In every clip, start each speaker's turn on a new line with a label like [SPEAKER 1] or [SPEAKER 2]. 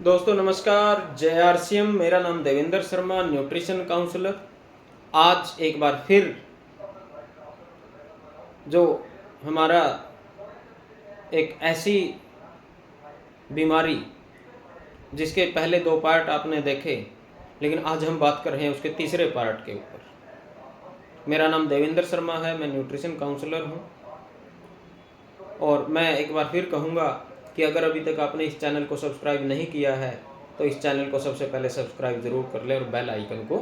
[SPEAKER 1] दोस्तों नमस्कार, जय आरसीएम। मेरा नाम देवेंद्र शर्मा, न्यूट्रिशन काउंसलर। आज एक बार फिर जो हमारा एक ऐसी बीमारी जिसके पहले 2 पार्ट आपने देखे, लेकिन आज हम बात कर रहे हैं उसके तीसरे पार्ट के ऊपर। मेरा नाम देवेंद्र शर्मा है, मैं न्यूट्रिशन काउंसलर हूँ। और मैं एक बार फिर कहूँगा कि अगर अभी तक आपने इस चैनल को सब्सक्राइब नहीं किया है तो इस चैनल को सबसे पहले सब्सक्राइब ज़रूर कर ले और बेल आइकन को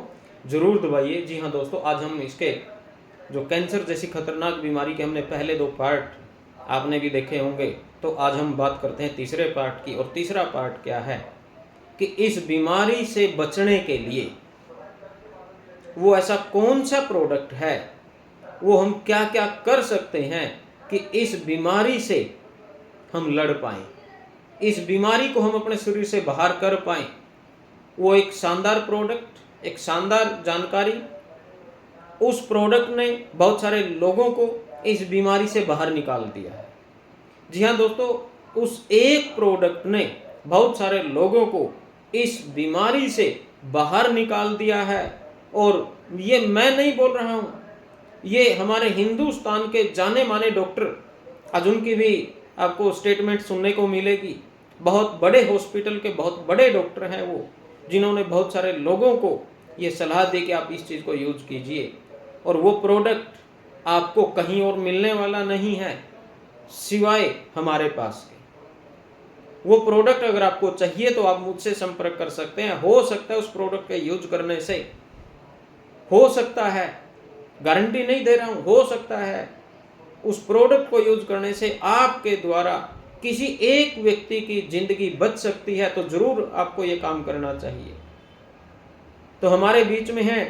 [SPEAKER 1] ज़रूर दबाइए। जी हाँ दोस्तों, आज हम इसके जो कैंसर जैसी खतरनाक बीमारी के हमने पहले 2 पार्ट आपने भी देखे होंगे, तो आज हम बात करते हैं तीसरे पार्ट की। और तीसरा पार्ट क्या है कि इस बीमारी से बचने के लिए वो ऐसा कौन सा प्रोडक्ट है, वो हम क्या क्या कर सकते हैं कि इस बीमारी से हम लड़ पाएं, इस बीमारी को हम अपने शरीर से बाहर कर पाएं। वो एक शानदार प्रोडक्ट, एक शानदार जानकारी। उस प्रोडक्ट ने बहुत सारे लोगों को इस बीमारी से बाहर निकाल दिया है। जी हाँ दोस्तों, उस एक प्रोडक्ट ने बहुत सारे लोगों को इस बीमारी से बाहर निकाल दिया है। और ये मैं नहीं बोल रहा हूँ, ये हमारे हिंदुस्तान के जाने माने डॉक्टर, आज उनकी भी आपको स्टेटमेंट सुनने को मिलेगी। बहुत बड़े हॉस्पिटल के बहुत बड़े डॉक्टर हैं वो, जिन्होंने बहुत सारे लोगों को ये सलाह दी कि आप इस चीज़ को यूज कीजिए। और वो प्रोडक्ट आपको कहीं और मिलने वाला नहीं है सिवाय हमारे पास के। वो प्रोडक्ट अगर आपको चाहिए तो आप मुझसे संपर्क कर सकते हैं। हो सकता है उस प्रोडक्ट के यूज करने से, हो सकता है, गारंटी नहीं दे रहा हूँ, हो सकता है उस प्रोडक्ट को यूज करने से आपके द्वारा किसी एक व्यक्ति की जिंदगी बच सकती है। तो जरूर आपको ये काम करना चाहिए। तो हमारे बीच में है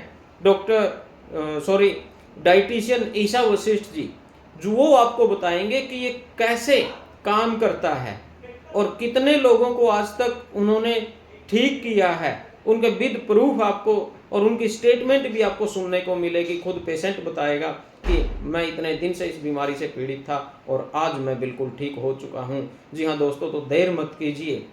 [SPEAKER 1] डाइटिशियन ईशा वशिष्ठ जी, जो वो आपको बताएंगे कि ये कैसे काम करता है और कितने लोगों को आज तक उन्होंने ठीक किया है। उनके विद प्रूफ आपको और उनकी स्टेटमेंट भी आपको सुनने को मिलेगी। खुद पेशेंट बताएगा कि मैं इतने दिन से इस बीमारी से पीड़ित था और आज मैं बिल्कुल ठीक हो चुका हूँ। जी हाँ दोस्तों, तो देर मत कीजिए।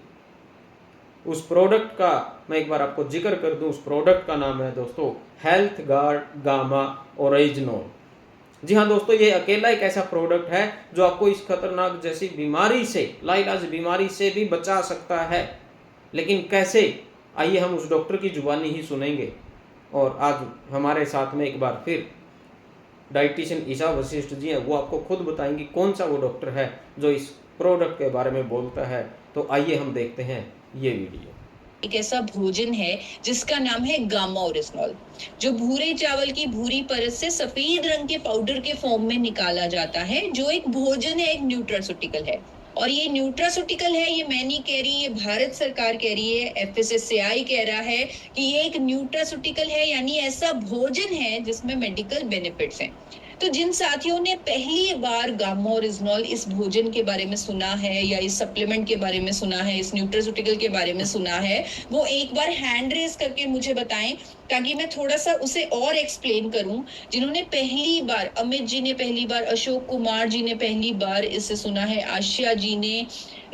[SPEAKER 1] उस प्रोडक्ट का मैं एक बार आपको जिक्र कर दूं। उस प्रोडक्ट का नाम है दोस्तों हेल्थ गार्ड गामा ओरिजिनल। जी हाँ दोस्तों, ये अकेला एक ऐसा प्रोडक्ट है जो आपको इस खतरनाक जैसी बीमारी से, लाइलाज बीमारी से भी बचा सकता है। लेकिन कैसे, आइए हम उस डॉक्टर की जुबानी ही सुनेंगे। और आज हमारे साथ में एक बार फिर डाइटिशियन ईशा वशिष्ठ जी हैं, वो आपको खुद बताएंगी कौन सा वो डॉक्टर है जो इस प्रोडक्ट के बारे में बोलता है। तो आइए हम देखते हैं ये वीडियो।
[SPEAKER 2] एक ऐसा भोजन है जिसका नाम है गामा ओरिजिनल, जो भूरे चावल की भूरी परत से सफेद रंग के पाउडर के फॉर्म में निकाला जाता है, जो एक भोजन है, एक न्यूट्रास्यूटिकल है। और ये न्यूट्रास्यूटिकल है, ये मैं नहीं कह रही, ये भारत सरकार कह रही है, एफएसएसएआई कह रहा है कि ये एक न्यूट्रास्यूटिकल है, यानी ऐसा भोजन है जिसमें मेडिकल बेनिफिट्स हैं। तो जिन साथियों ने पहली बार गामा ओरिजिनल इस भोजन के बारे में सुना है, या इस सप्लीमेंट के बारे में सुना है, इस न्यूट्रास्यूटिकल के बारे में सुना है, वो एक बार हैंड रेज करके मुझे बताएं, ताकि मैं थोड़ा सा उसे और एक्सप्लेन करूं। जिन्होंने पहली बार, अमित जी ने पहली बार, अशोक कुमार जी ने पहली बार इसे सुना है, आशिया जी ने,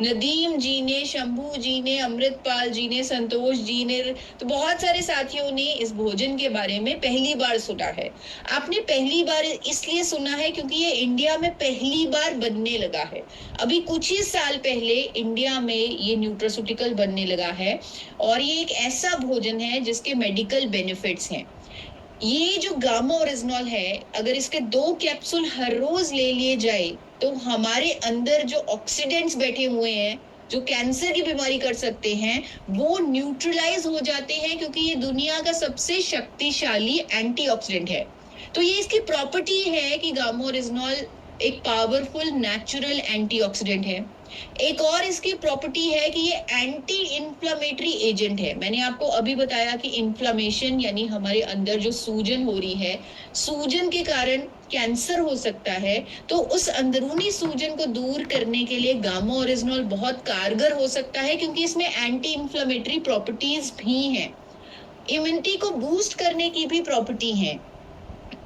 [SPEAKER 2] नदीम जी ने, शंभू जी ने, अमृतपाल जी ने, संतोष जी ने, तो बहुत सारे साथियों ने इस भोजन के बारे में पहली बार सुना है। आपने पहली बार इसलिए सुना है क्योंकि ये इंडिया में पहली बार बनने लगा है। अभी कुछ ही साल पहले इंडिया में ये न्यूट्रास्यूटिकल बनने लगा है, और ये एक ऐसा भोजन है जिसके मेडिकल बेनिफिट्स हैं। ये जो गामा ओरिजिनल है, अगर इसके 2 कैप्सूल हर रोज ले लिए जाए तो हमारे अंदर जो ऑक्सीडेंट्स बैठे हुए हैं, जो कैंसर की बीमारी कर सकते हैं, वो न्यूट्रलाइज हो जाते हैं, क्योंकि ये दुनिया का सबसे शक्तिशाली एंटीऑक्सीडेंट है। तो ये इसकी प्रॉपर्टी है कि गामा ओरिजिनल एक पावरफुल नेचुरल एंटीऑक्सीडेंट है। एक और इसकी प्रॉपर्टी है कि ये एंटी इन्फ्लामेटरी एजेंट है। मैंने आपको अभी बताया कि इन्फ्लामेशन यानी हमारे अंदर जो सूजन हो रही है, सूजन के कारण कैंसर हो सकता है, तो उस अंदरूनी सूजन को दूर करने के लिए गामा ओरिजिनल बहुत कारगर हो सकता है, क्योंकि इसमें एंटी इन्फ्लामेटरी प्रॉपर्टीज भी हैं। इम्यूनिटी को बूस्ट करने की भी प्रॉपर्टी है।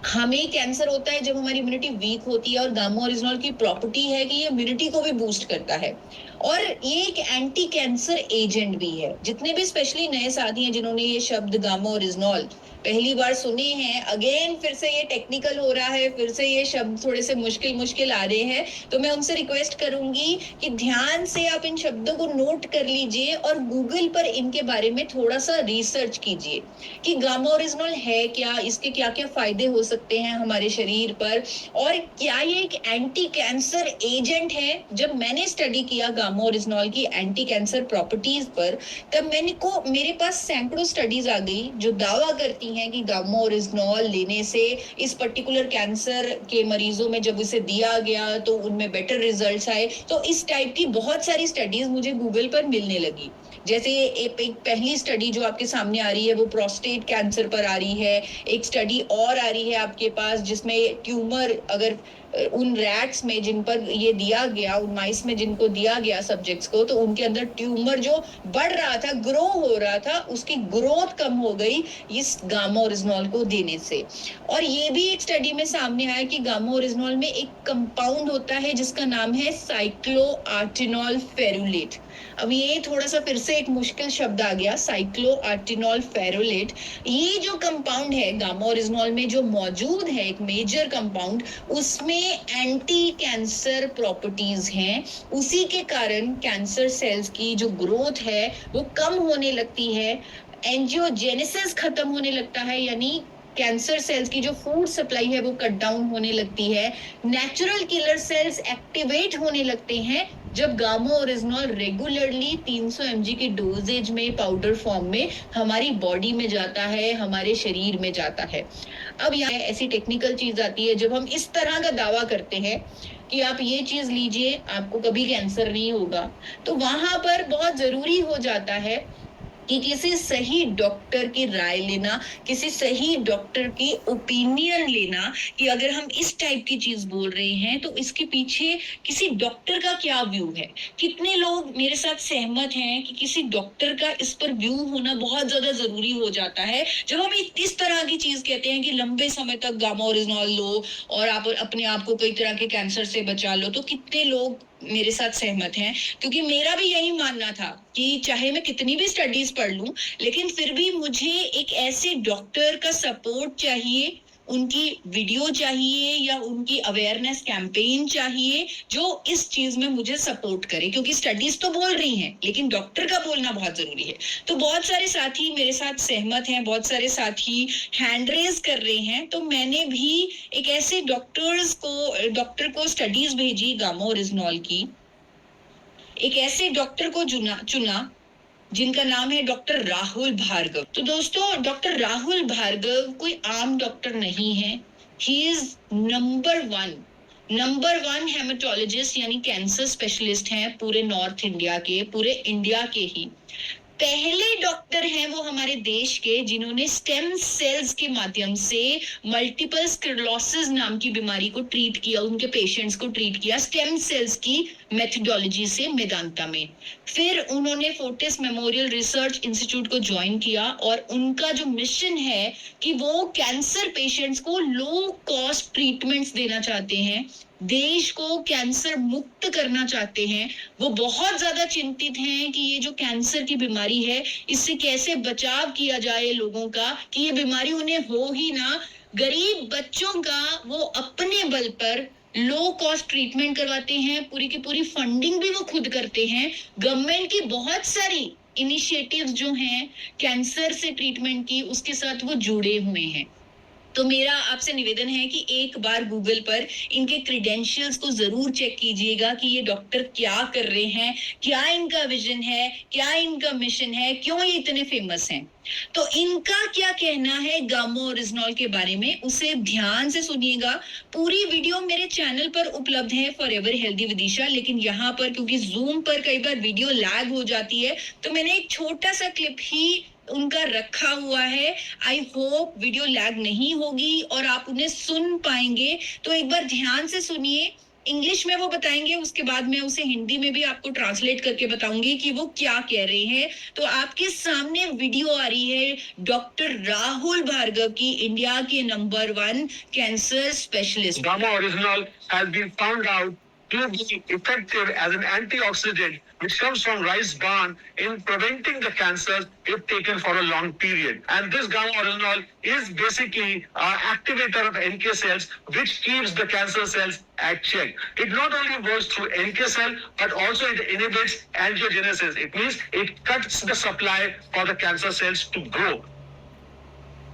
[SPEAKER 2] हमें कैंसर होता है जब हमारी इम्यूनिटी वीक होती है, और गामा ओरिजिनॉल की प्रॉपर्टी है कि ये इम्यूनिटी को भी बूस्ट करता है, और ये एक एंटी कैंसर एजेंट भी है। जितने भी स्पेशली नए साथी हैं जिन्होंने ये शब्द गामा ओरिजिनॉल पहली बार सुने हैं, अगेन फिर से ये टेक्निकल हो रहा है, फिर से ये शब्द थोड़े से मुश्किल मुश्किल आ रहे हैं, तो मैं उनसे रिक्वेस्ट करूंगी कि ध्यान से आप इन शब्दों को नोट कर लीजिए और गूगल पर इनके बारे में थोड़ा सा रिसर्च कीजिए कि गामा ओरिजिनॉल है क्या, इसके क्या क्या फायदे हो सकते हैं हमारे शरीर पर, और क्या ये एक एंटी कैंसर एजेंट है। जब मैंने स्टडी किया गामा ओरिजिनॉल की एंटी कैंसर प्रॉपर्टीज पर, तब मेरे पास सैकड़ों स्टडीज आ गई जो दावा करती हैं कि गामा ओरिजिनॉल लेने से इस पर्टिकुलर कैंसर के मरीजों में जब उसे दिया गया तो उनमें बेटर रिजल्ट्स आए। तो इस टाइप की बहुत सारी स्टडीज मुझे गूगल पर मिलने लगी। जैसे एक पहली स्टडी जो आपके सामने आ रही है वो प्रोस्टेट कैंसर पर आ रही है, एक स्टडी और आ रही है आपके पास जिसमें ट्यूमर, अगर उन रैट्स में जिन पर ये दिया गया, उन माइस में जिनको दिया गया सब्जेक्ट्स को, तो उनके अंदर ट्यूमर जो बढ़ रहा था, ग्रो हो रहा था, उसकी ग्रोथ कम हो गई इस गामा ओरिजिनॉल को देने से। और ये भी एक स्टडी में सामने आया कि गामा ओरिजिनॉल में एक कंपाउंड होता है जिसका नाम है साइक्लोआर्टिनॉल फेरुलेट। अब ये थोड़ा सा फिर से एक मुश्किल शब्द आ गया, साइक्लोआर्टिनॉल फेरुलेट। ये जो कंपाउंड है गामा ओरिजिनॉल में जो मौजूद है, एक मेजर कंपाउंड, उसमें एंटी कैंसर प्रॉपर्टीज हैं। उसी के कारण कैंसर सेल्स की जो ग्रोथ है वो कम होने लगती है, एंजियोजेनेसिस खत्म होने लगता है, यानी कैंसर सेल्स की जो फूड सप्लाई है वो कट डाउन होने लगती है, नेचुरल किलर सेल्स एक्टिवेट होने लगते हैं जब गामा ओरिजिनॉल रेगुलरली 300 mg की डोजेज में पाउडर फॉर्म में हमारी बॉडी में जाता है, हमारे शरीर में जाता है। अब यहाँ ऐसी टेक्निकल चीज आती है जब हम इस तरह का दावा करते हैं कि आप ये चीज लीजिए आपको कभी कैंसर नहीं होगा, तो वहां पर बहुत जरूरी हो जाता है कि किसी सही डॉक्टर की राय लेना, किसी सही डॉक्टर की ओपिनियन लेना कि अगर हम इस टाइप की चीज बोल रहे हैं तो इसके पीछे किसी डॉक्टर का क्या व्यू है। कितने लोग मेरे साथ सहमत हैं कि किसी डॉक्टर का इस पर व्यू होना बहुत ज्यादा जरूरी हो जाता है। जब हम इस तरह की चीज कहते हैं कि लंबे समय तक गामा ओरिजिनॉल लो और आप अपने आप को कई तरह के कैंसर से बचा लो, तो कितने लोग मेरे साथ सहमत हैं। क्योंकि मेरा भी यही मानना था कि चाहे मैं कितनी भी स्टडीज पढ़ लूं, लेकिन फिर भी मुझे एक ऐसे डॉक्टर का सपोर्ट चाहिए, उनकी वीडियो चाहिए या उनकी अवेयरनेस कैंपेन चाहिए जो इस चीज में मुझे सपोर्ट करे। क्योंकि स्टडीज तो बोल रही हैं लेकिन डॉक्टर का बोलना बहुत जरूरी है। तो बहुत सारे साथी मेरे साथ सहमत हैं, बहुत सारे साथी हैंड रेज कर रहे हैं, तो मैंने भी एक ऐसे डॉक्टर को स्टडीज भेजी गामा ओरिजिनॉल की, एक ऐसे डॉक्टर को चुना जिनका नाम है डॉक्टर राहुल भार्गव। तो दोस्तों, डॉक्टर राहुल भार्गव कोई आम डॉक्टर नहीं है। He is number one haematologist यानी कैंसर स्पेशलिस्ट हैं पूरे नॉर्थ इंडिया के, पूरे इंडिया के ही पहले डॉक्टर हैं वो हमारे देश के जिन्होंने स्टेम सेल्स के माध्यम से मल्टीपल स्क्लेरोसिस नाम की बीमारी को ट्रीट किया, उनके पेशेंट्स को ट्रीट किया स्टेम सेल्स की मेथोडोलॉजी से मेदांता में। फिर उन्होंने फोर्टिस मेमोरियल रिसर्च इंस्टीट्यूट को ज्वाइन किया और उनका जो मिशन है कि वो कैंसर पेशेंट्स को लो कॉस्ट ट्रीटमेंट्स देना चाहते हैं, देश को कैंसर मुक्त करना चाहते हैं। वो बहुत ज्यादा चिंतित हैं कि ये जो कैंसर की बीमारी है इससे कैसे बचाव किया जाए लोगों का, कि ये बीमारी उन्हें हो ही ना। गरीब बच्चों का वो अपने बल पर लो कॉस्ट ट्रीटमेंट करवाते हैं, पूरी की पूरी फंडिंग भी वो खुद करते हैं। गवर्नमेंट की बहुत सारी इनिशिएटिव्स जो हैं कैंसर से ट्रीटमेंट की उसके साथ वो जुड़े हुए हैं। तो मेरा आपसे निवेदन है कि एक बार गूगल पर इनके क्रेडेंशियल्स को जरूर चेक कीजिएगा कि ये डॉक्टर क्या कर रहे हैं, क्या इनका विजन है, क्या इनका मिशन है, क्यों ये इतने फेमस हैं। तो इनका क्या कहना है गामा ओरिजिनॉल के बारे में उसे ध्यान से सुनिएगा। पूरी वीडियो मेरे चैनल पर उपलब्ध है फॉरएवर हेल्दी विदिशा, लेकिन यहाँ पर क्योंकि जूम पर कई बार वीडियो लैग हो जाती है तो मैंने एक छोटा सा क्लिप ही उनका रखा हुआ है। आई होप वीडियो लैग नहीं होगी और आप उन्हें सुन पाएंगे। तो एक बार ध्यान से सुनिए इंग्लिश में वो बताएंगे, उसके बाद मैं उसे हिंदी में भी आपको ट्रांसलेट करके बताऊंगी कि वो क्या कह रहे हैं। तो आपके सामने वीडियो आ रही है डॉक्टर राहुल भार्गव की, इंडिया के number 1 cancer specialist.
[SPEAKER 3] Gamma oryzanol has been found out to be effective as an antioxidant which comes from rice bran in preventing the cancer if taken for a long period. And this gamma oryzanol is basically an activator of NK cells which keeps the cancer cells at check. It not only works through NK cell but also it inhibits angiogenesis. It means it cuts the supply for the cancer cells to grow.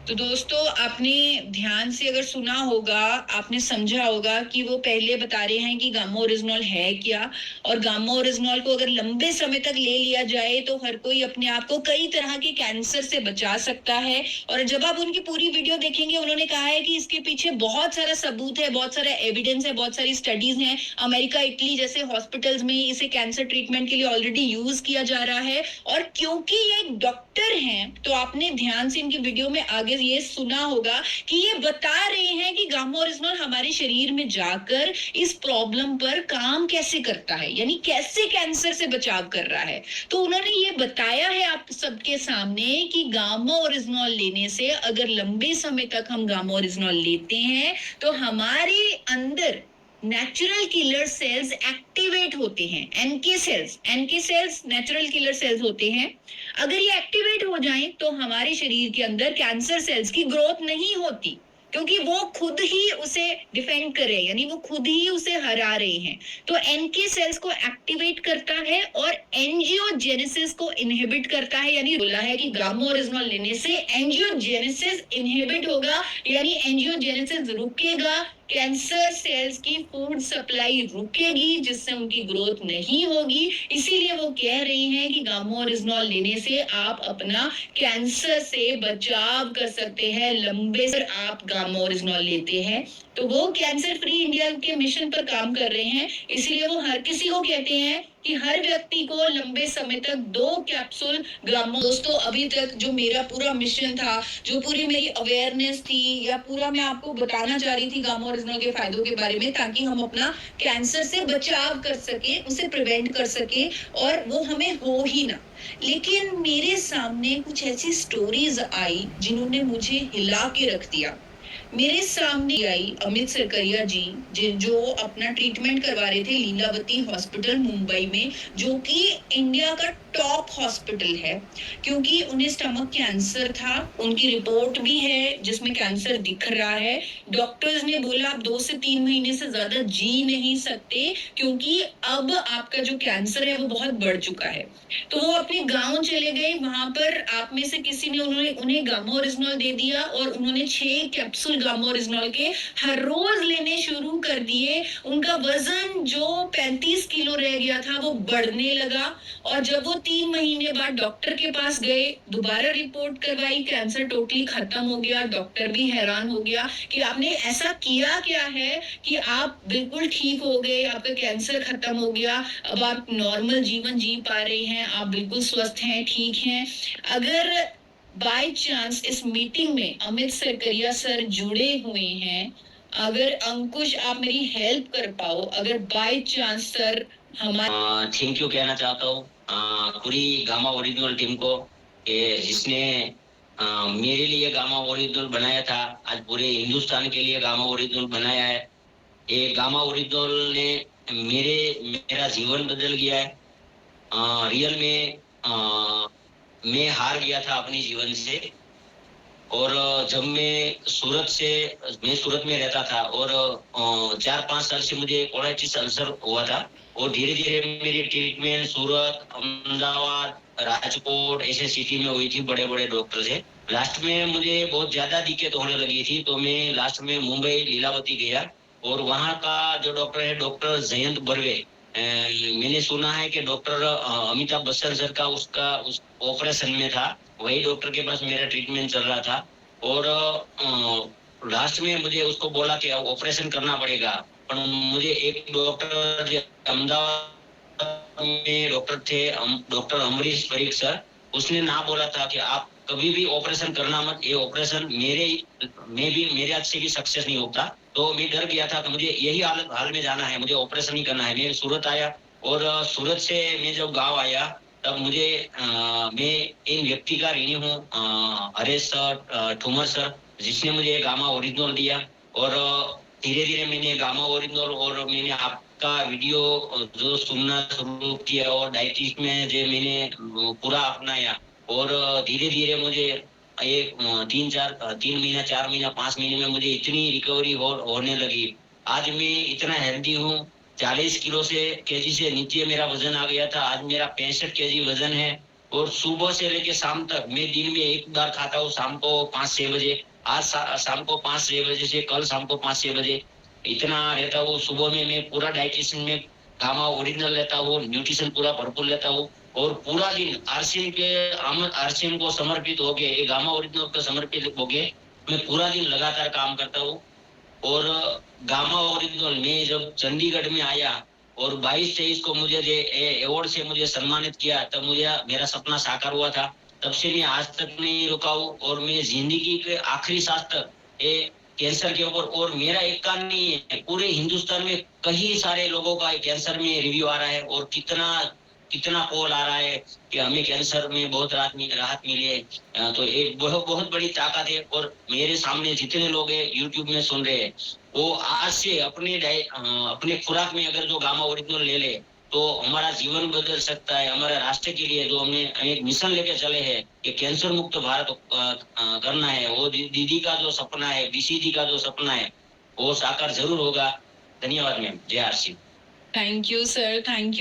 [SPEAKER 2] तो दोस्तों, आपने ध्यान से अगर सुना होगा, आपने समझा होगा कि वो पहले बता रहे हैं कि गामा ओरिजिनॉल है क्या, और गामा ओरिजिनॉल को अगर लंबे समय तक ले लिया जाए तो हर कोई अपने आप को कई तरह के कैंसर से बचा सकता है। और जब आप उनकी पूरी वीडियो देखेंगे, उन्होंने कहा है कि इसके पीछे बहुत सारा सबूत है, बहुत सारा एविडेंस है, बहुत सारी स्टडीज हैं। अमेरिका, इटली जैसे हॉस्पिटल्स में इसे कैंसर ट्रीटमेंट के लिए ऑलरेडी यूज किया जा रहा है। और क्योंकि ये एक डॉक्टर हैं, तो आपने ध्यान से इनकी वीडियो में आगे ये सुना होगा कि ये बता रहे हैं कि गामा ओरिजिनॉल हमारे शरीर में जाकर इस प्रॉब्लम पर काम कैसे करता है, यानी कैसे कैंसर से बचाव कर रहा है। तो उन्होंने ये बताया है आप सबके सामने कि गामा ओरिजिनॉल लेने से, अगर लंबे समय तक हम गामा ओरिजिनॉल लेते हैं, तो हमारे अंदर नेचुरल किलर सेल्स एक्टिवेट होते हैं। NK cells natural killer cells होते हैं। अगर ये एक्टिवेट हो जाएं तो हमारे शरीर के अंदर कैंसर सेल्स की ग्रोथ नहीं होती, क्योंकि वो खुद ही उसे डिफेंड कर रहे हैं, यानी वो खुद ही उसे हरा रहे हैं। तो एनके सेल्स को एक्टिवेट करता है और एंजियोजेनेसिस को इनहिबिट करता है। यानी बोला है कि गामा ओरिजिनॉल लेने से एंजियोजेनेसिस इनहिबिट होगा, यानी एंजियोजेनेसिस रुकेगा, कैंसर सेल्स की फूड सप्लाई रुकेगी, जिससे उनकी ग्रोथ नहीं होगी। इसीलिए वो कह रही हैं कि गामा ओरिजिनॉल लेने से आप अपना कैंसर से बचाव कर सकते हैं लंबे से। आप गामा ओरिजिनॉल लेते हैं तो वो कैंसर फ्री इंडिया के मिशन पर काम कर रहे हैं। इसीलिए वो हर किसी को कहते हैं कि हर व्यक्ति को लंबे समय तक 2 कैप्सूल गामा। दोस्तों, अभी तक जो मेरा पूरा मिशन था, जो पूरी मेरी अवेयरनेस थी, या पूरा मैं आपको बताना चाह रही थी गामा ओरिजिनॉल के फायदों के बारे में, ताकि हम अपना कैंसर से बचाव कर सके, उसे प्रिवेंट कर सके और वो हमें हो ही ना। लेकिन मेरे सामने कुछ ऐसी स्टोरीज आई जिन्होंने मुझे हिला के रख दिया। मेरे सामने आई अमित सरकरिया जी, जो अपना ट्रीटमेंट करवा रहे थे लीलावती हॉस्पिटल मुंबई में, जो कि इंडिया का टॉप हॉस्पिटल है, क्योंकि उन्हें स्टमक कैंसर था। उनकी रिपोर्ट भी है जिसमें कैंसर दिख रहा है। डॉक्टर्स ने बोला आप 2 से 3 महीने से ज्यादा जी नहीं सकते, क्योंकि अब आपका जो कैंसर है वो बहुत बढ़ चुका है। तो वो अपने गांव चले गए। वहां पर आप में से किसी ने उन्हें गामा ओरिजिनॉल दे दिया और उन्होंने 6 कैप्सूल गामा ओरिजिनॉल के हर रोज लेने शुरू कर दिए। उनका वजन जो 35 किलो रह गया था वो बढ़ने लगा, और जब वो 3 महीने बाद डॉक्टर के पास गए, दोबारा रिपोर्ट करवाई, कैंसर टोटली खत्म हो गया। डॉक्टर भी हैरान हो गया कि आपने ऐसा किया क्या है कि आप बिल्कुल ठीक हो गए, आपका कैंसर खत्म हो गया, अब आप नॉर्मल जीवन जी पा रहे हैं, आप बिल्कुल स्वस्थ हैं, ठीक हैं। अगर बाय चांस इस मीटिंग में अमित सरकरिया सर जुड़े हुए हैं, अगर अंकुश आप मेरी हेल्प कर पाओ, अगर बाय चांस सर हमारे
[SPEAKER 4] थैंक यू कहना चाहता हूँ पूरी गामा ओरिजिनल टीम को, जिसने मेरे लिए गामा ओरिजिनल बनाया था। आज पूरे हिंदुस्तान के लिए गामा ओरिजिनल बनाया है। ये गामा ओरिजिनल ने मेरा जीवन बदल गया है। रियल में मैं हार गया था अपने जीवन से, और जब मैं सूरत में रहता था, और 4-5 साल से मुझे कोलाइटिस अल्सर हुआ था, और धीरे धीरे मेरी ट्रीटमेंट सूरत, अहमदाबाद, राजकोट ऐसे सिटी में हुई थी, बड़े बड़े डॉक्टर से। लास्ट में मुझे बहुत ज्यादा दिक्कत होने लगी थी, तो मैं लास्ट में मुंबई लीलावती गया, और वहाँ का जो डॉक्टर है डॉक्टर जयंत बर्वे, मैंने सुना है कि डॉक्टर अमिताभ बच्चन सर का उस ऑपरेशन में था, वही डॉक्टर के पास मेरा ट्रीटमेंट चल रहा था। और लास्ट में मुझे उसको बोला कि ऑपरेशन करना पड़ेगा, पर मुझे एक डॉक्टर अहमदाबाद में डॉक्टर थे, डॉक्टर अमरीश परीख सर, उसने ना बोला था कि आप कभी भी ऑपरेशन करना मत, ये ऑपरेशन मेरे हाथ से भी सक्सेस नहीं होता, तो मैं डर गया था कि मुझे यही हाल में जाना है, मुझे ऑपरेशन ही करना है। मैं सूरत आया और सूरत से मैं जब गांव आया तब मुझे मैं इन व्यक्ति का ऋणी हूँ, हरेश सर, ठुमर सर, जिसने मुझे गामा ओरिजिनल दिया। और धीरे धीरे मैंने गामा ओरिजिनल और मैंने आपका वीडियो जो सुनना शुरू किया और डाइटिस में जो मैंने पूरा अपनाया और धीरे धीरे मुझे एक 3 महीना 4 महीना 5 महीने में मुझे इतनी रिकवरी होने लगी। आज मैं इतना हेल्दी हूँ। 40 किलो केजी से नीचे मेरा वजन आ गया था। आज मेरा 65 केजी वजन है और सुबह से लेके शाम तक मैं दिन में एक बार खाता हूँ, शाम को 5-6 बजे। आज शाम को 5-6 बजे से कल शाम को 5-6 बजे इतना रहता हूँ। सुबह में मैं पूरा डाइटिशियन में गामा ओरिजिनल लेता हूँ, न्यूट्रिशन पूरा भरपूर लेता हूँ और पूरा दिन आरसीएम को समर्पित होके, ये गामा ओरिजिनल को समर्पित होके मैं पूरा दिन लगातार काम करता हूँ। और गामा ओरिजिनल में जब चंडीगढ़ में आया और 22-23 को मुझे अवार्ड से मुझे सम्मानित किया, तब मुझे मेरा सपना साकार हुआ था। तब से मैं आज तक नहीं रुका हूँ और मैं जिंदगी के आखिरी सांस तक ये कैंसर के ऊपर, और मेरा एक का नहीं है, पूरे हिंदुस्तान में कई सारे लोगों का कैंसर में रिव्यू आ रहा है और कितना कॉल आ रहा है कि हमें कैंसर में बहुत राहत मिली है। तो एक बहुत बड़ी ताकत है। और मेरे सामने जितने लोग हैं यूट्यूब में सुन रहे हैं, वो आज से अपने खुराक में अगर जो गामा ओरिजिनल ले ले तो हमारा जीवन बदल सकता है। हमारे राष्ट्र के लिए जो हमने एक मिशन लेके चले हैं कि कैंसर मुक्त भारत करना है, वो दीदी का जो सपना है, बीसीजी का जो सपना है, वो साकार जरूर होगा। धन्यवाद मैम। जय RC.
[SPEAKER 2] Thank you sir, thank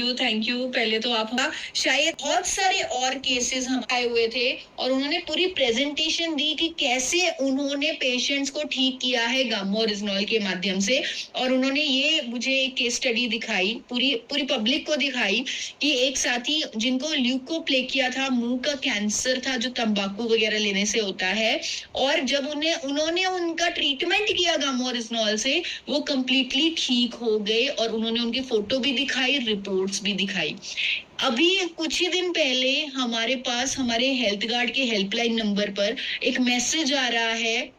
[SPEAKER 2] you. पहले तो आप शायद बहुत सारे और केसेस हम आए हुए थे और उन्होंने पूरी प्रेजेंटेशन दी कि कैसे उन्होंने पेशेंट्स को ठीक किया है गामा ओरिजिनल के माध्यम से। और उन्होंने ये मुझे एक केस स्टडी दिखाई, पूरी पब्लिक को दिखाई कि एक साथी जिनको ल्यूकोप्लेकिया था, मुंह का कैंसर था जो तंबाकू वगैरह लेने से होता है, और जब उन्होंने उनका ट्रीटमेंट किया गामा ओरिजिनल से, वो कंप्लीटली ठीक हो गए और उन्होंने उनकी फोटो भी दिखाई, रिपोर्ट्स भी दिखाई। अभी कुछ ही दिन पहले हमारे पास हमारे हेल्थ गार्ड के हेल्पलाइन नंबर पर एक मैसेज आ रहा है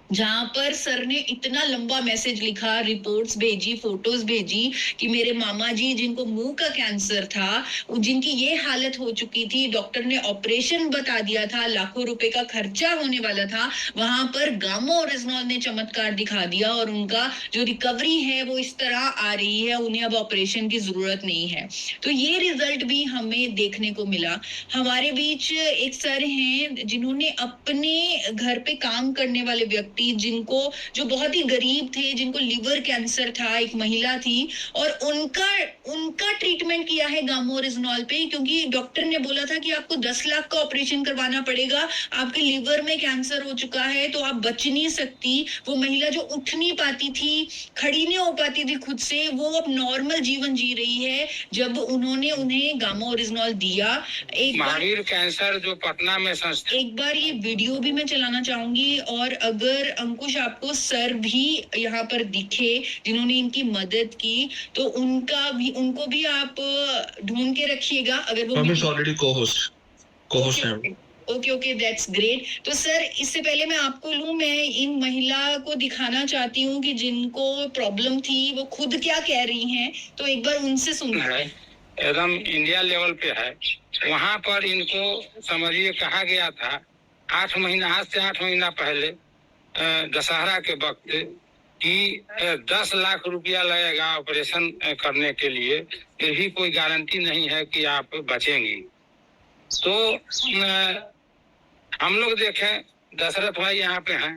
[SPEAKER 2] जहां पर सर ने इतना लंबा मैसेज लिखा, रिपोर्ट्स भेजी, फोटोज भेजी कि मेरे मामा जी जिनको मुंह का कैंसर था, जिनकी ये हालत हो चुकी थी, डॉक्टर ने ऑपरेशन बता दिया था, लाखों रुपए का खर्चा होने वाला था, वहां पर गामा ओरिजिनल ने चमत्कार दिखा दिया और उनका जो रिकवरी है वो इस तरह आ रही है, उन्हें अब ऑपरेशन की जरूरत नहीं है। तो ये रिजल्ट भी हमें देखने को मिला। हमारे बीच एक सर हैं जिन्होंने अपने घर पे काम करने वाले व्यक्ति जिनको, जो बहुत ही गरीब थे, जिनको लिवर कैंसर था, एक महिला थी, और उनका ट्रीटमेंट किया है गामा ओरिजिनल पे, क्योंकि डॉक्टर ने बोला था कि आपको 10 लाख का ऑपरेशन करवाना पड़ेगा, आपके लिवर में कैंसर हो चुका है तो आप बच नहीं सकती। वो महिला जो उठ नहीं पाती थी, खड़ी नहीं हो पाती थी खुद से, वो अब नॉर्मल जीवन जी रही है जब उन्होंने उन्हें गामा ओरिजिनल दिया।
[SPEAKER 5] महावीर कैंसर जो पटना में
[SPEAKER 2] एक बार ये वीडियो भी मैं चलाना चाहूंगी, और अगर अंकुश आपको सर भी यहाँ पर दिखे जिन्होंने इनकी मदद की, तो उनको भी आप ढूंढ के रखिएगा। अगर वो
[SPEAKER 5] ऑलरेडी co-host है।
[SPEAKER 2] Okay, that's great. तो सर, इससे पहले मैं आपको लूं, मैं इन महिला को दिखाना चाहती हूँ कि जिनको प्रॉब्लम थी वो खुद क्या कह रही हैं, तो एक बार उनसे सुनना है।
[SPEAKER 5] एकदम इंडिया लेवल पे है। वहाँ पर इनको समझिए कहा गया था 8 महीना, आज से 8 महीना पहले दशहरा के वक्त कि 10 लाख रुपया लगेगा ऑपरेशन करने के लिए, फिर भी कोई गारंटी नहीं है कि आप बचेंगी। तो हम लोग देखें, दशरथ भाई यहाँ पे हैं,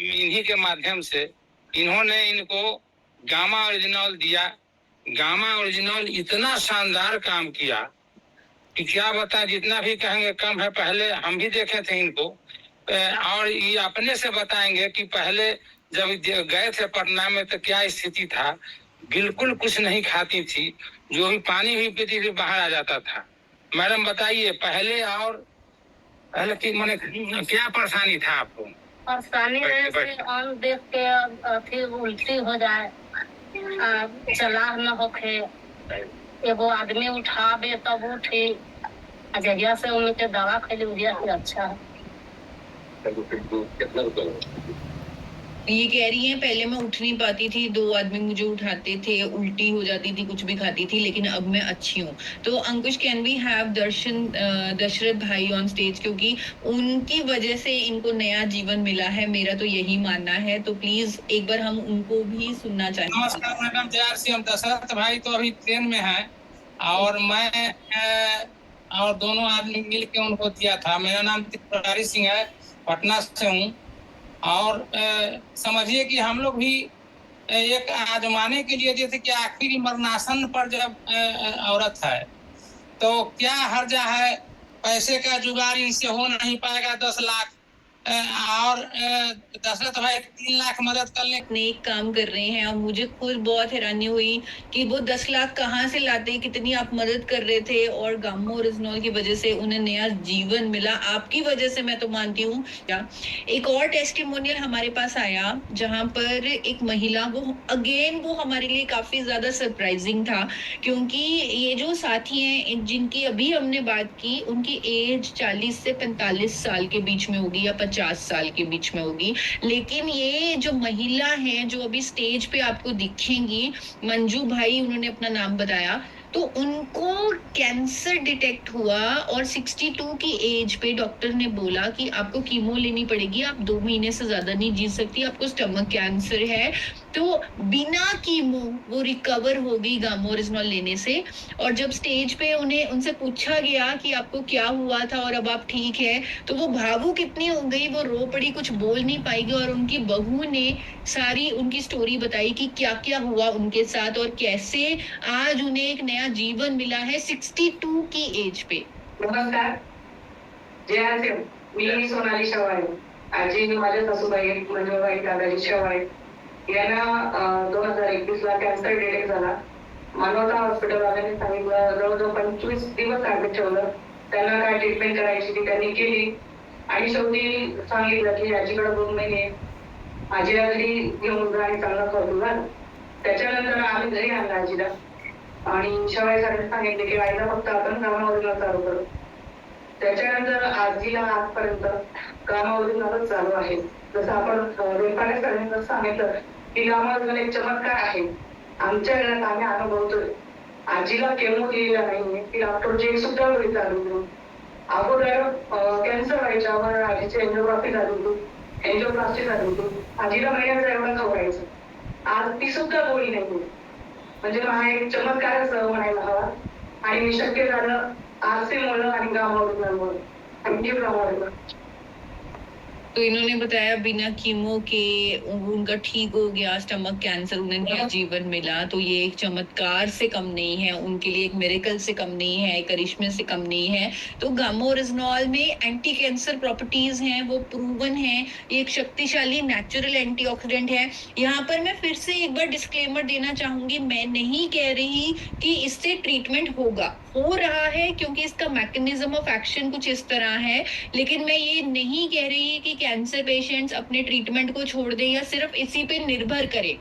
[SPEAKER 5] इन्हीं के माध्यम से इन्होंने इनको गामा ओरिजिनल दिया। गामा ओरिजिनल इतना शानदार काम किया कि क्या बता, जितना भी कहेंगे कम है। पहले हम भी देखे थे इनको, और ये अपने से बताएंगे कि पहले जब गए थे पटना में तो क्या स्थिति था। बिल्कुल कुछ नहीं खाती थी, जो भी पानी भी पीती थी बाहर आ जाता था। मैडम बताइए, पहले की मैंने क्या परेशानी था आपको?
[SPEAKER 6] परेशानी अन्न देख के फिर उल्टी हो जाए, चलाह न होखे, एगो आदमी उठावे तब उठी, जहिया से उनके दवा खैली उजिया से अच्छा है।
[SPEAKER 2] ये कह रही हैं पहले मैं उठ नहीं पाती थी, 2 आदमी मुझे उठाते थे, उल्टी हो जाती थी, कुछ भी खाती थी, लेकिन अब मैं अच्छी हूँ। तो अंकुश, कैन वी हैव दशरथ भाई ऑन स्टेज, क्योंकि उनकी वजह से इनको नया जीवन मिला है, मेरा तो यही मानना है। तो प्लीज एक बार हम उनको भी सुनना चाहेंगे।
[SPEAKER 5] नमस्कार मैडम, जय श्री राम। दशरथ भाई तो अभी ट्रेन में है और मैं और दोनों आदमी मिल के उनको दिया था। मेरा नाम त्रिपुरारी सिंह है, पटना से हूँ। और समझिए कि हम लोग भी एक आजमाने के लिए, जैसे कि आखिरी मरणासन पर जब औरत है तो क्या हर्जा है, पैसे का जुगाड़ इनसे हो नहीं पाएगा 10 लाख और दशरथ भाई 3 लाख मदद कर ले।
[SPEAKER 2] नेक काम कर रहे हैं और मुझे खुद बहुत हैरानी हुई कि वो 10 लाख कहाँ से लाते, कितनी आप मदद कर रहे थे और गामो ओरिजिनल की वजह से उन्हें नया जीवन मिला, आपकी वजह से, मैं तो मानती हूँ। एक और टेस्टिमोनियल हमारे पास आया जहां पर एक महिला, वो हमारे लिए काफी ज्यादा सरप्राइजिंग था, क्योंकि ये जो साथी हैं जिनकी अभी हमने बात की, उनकी एज 40 से 45 साल के बीच में होगी या 50 साल के बीच में होगी। लेकिन ये जो महिला है जो अभी स्टेज पे आपको दिखेंगी, मंजू भाई उन्होंने अपना नाम बताया, तो उनको कैंसर डिटेक्ट हुआ और 62 की एज पे डॉक्टर ने बोला कि आपको कीमो लेनी पड़ेगी, आप 2 महीने से ज्यादा नहीं जी सकती, आपको स्टमक कैंसर है। तो बिना कीमो वो रिकवर हो गई गामो ओरिजिनल लेने से। और जब स्टेज पे उनसे पूछा गया कि आपको क्या हुआ था और अब आप ठीक है, तो वो भावुक इतनी हो गई, वो रो पड़ी, कुछ बोल नहीं पाएगी। और उनकी बहू ने सारी उनकी स्टोरी बताई कि क्या क्या हुआ उनके साथ और कैसे आज उन्हें एक नया जीवन मिला है 62 की एज पे।
[SPEAKER 7] नमस्कार, जय श्री राम. मी सोनाली शेवाळे, आजी माझ्या सासूबाई मंजुबाई दादाजी शेवाळे यांना 2021 ला कॅन्सर डिटेक्ट झाला. मानवता हॉस्पिटलवाल्यांनी सांगितलं, जवळजवळ 25 दिवस ऍडमिट ठेवलं. त्यांना काय ट्रीटमेंट करायची ती त्यांनी केली आणि शेवटी सांगितलं की आजीकडे 2 महिने आजीला घरी घेऊन जा आणि चांगला खर्च झाला. त्याच्यानंतर आम्ही घरी आणलं आजीला आणि शेवाळे सरांनी सांगितले की आईला फक्त आपण गावावरून चालू करू. त्याच्यानंतर आजीला आजपर्यंत गावावरून चालू आहे. जसं आपण रेपाने सरांनी सांगितलं की गावावरून एक चमत्कार आहे. आमच्या घरात आम्ही अनुभवतोय. आजीला केमो दिलेला नाहीये, ती डॉक्टरची सुद्धा गोळी चालू होती. अगोदर कॅन्सर व्हायच्यावर आजीची एंजिओग्राफी झाली होती, एंजिओप्लास्टी झाली होती. आजीला महिन्याचा एवढा खवरायचं. आज ती सुद्धा गोळी नाहीये. म्हणजे हा एक चमत्कारच म्हणायला हवा. आणि शक्य झालं आरसीमुळे आणि गावावरून. थँक्यू गावावरून.
[SPEAKER 2] तो इन्होंने बताया बिना कीमो के उनका ठीक हो गया स्टमक कैंसर, उन्हें नया जीवन मिला। तो ये एक चमत्कार से कम नहीं है, उनके लिए एक मिरेकल से कम नहीं है, करिश्मे से कम नहीं है। तो गामो ओरिजिनल में एंटी कैंसर प्रॉपर्टीज हैं, वो प्रूवन है, ये एक शक्तिशाली नेचुरल एंटीऑक्सीडेंट है। यहाँ पर मैं फिर से एक बार डिस्क्लेमर देना चाहूंगी, मैं नहीं कह रही कि इससे ट्रीटमेंट होगा, हो रहा है क्योंकि इसका मैकेनिज्म ऑफ एक्शन कुछ इस तरह है। लेकिन मैं ये नहीं कह रही कि कैंसर पेशेंट्स अपने ट्रीटमेंट को छोड़ दें या सिर्फ इसी पे निर्भर करें।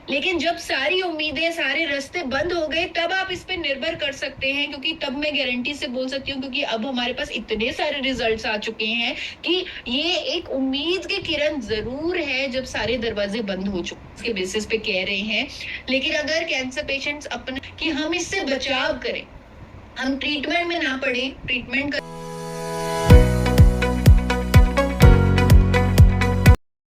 [SPEAKER 2] लेकिन जब सारी उम्मीदें, सारे रास्ते बंद हो गए, तब आप इस पे निर्भर कर सकते हैं, क्योंकि तब मैं गारंटी से बोल सकती हूँ, क्योंकि अब हमारे पास इतने सारे रिजल्ट्स आ चुके हैं कि ये एक उम्मीद की किरण जरूर है जब सारे दरवाजे बंद हो चुके, इसके बेसिस पे कह रहे हैं। लेकिन अगर कैंसर पेशेंट्स अपने कि हम इससे बचाव करें, हम ट्रीटमेंट में ना पड़े, ट्रीटमेंट कर